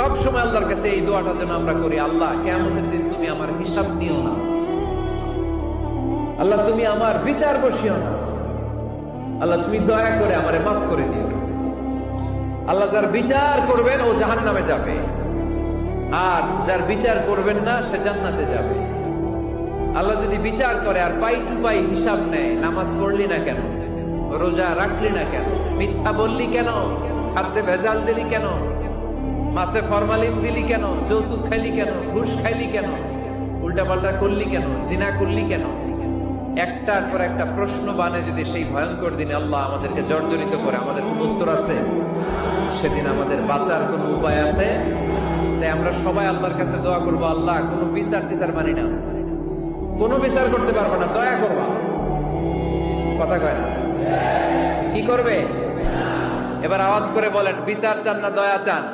সব সময় আল্লাহর কাছে এই দোয়াটা যেন আমরা করি, আল্লাহ কিয়ামতের দিন তুমি আমার হিসাব নিও না, আল্লাহ তুমি আমার বিচার বসিও না, আল্লাহ তুমি দয়া করে আমারে মাফ করে দিও। আল্লাহ যার বিচার করবেন ও জাহান্নামে যাবে, আর যার বিচার করবেন না সে জান্নাতে যাবে। আল্লাহ যদি বিচার করে আর পাই টু পাই হিসাব নেয়, নামাজ পড়লি না কেন, রোজা রাখলি না কেন, মিথ্যা বললি কেন, খাদ্যে ভেজাল দিলি কেন, মাছে ফরমালিন দিলি কেন, যৌতুক খাইলি কেন, ঘুষ খাইলি কেন, উল্টাপাল্টা করলি কেন, জিনা করলি কেন, একটার পর একটা প্রশ্ন বানে যদি সেই ভয়ঙ্কর দিনে আল্লাহ আমাদেরকে জর্জরিত করে, আমাদের কোনো উত্তর আছে? সেদিন আমাদের বাঁচার কোনো উপায় আছে? তাই আমরা সবাই আল্লাহর কাছে দোয়া করবো, আল্লাহ কোনো বিচার টিচার মানি না, কোনো বিচার করতে পারবো না, দয়া করবা। কথা কয় না? কি করবে? এবার আওয়াজ করে বলেন, বিচার চান না দয়া চান?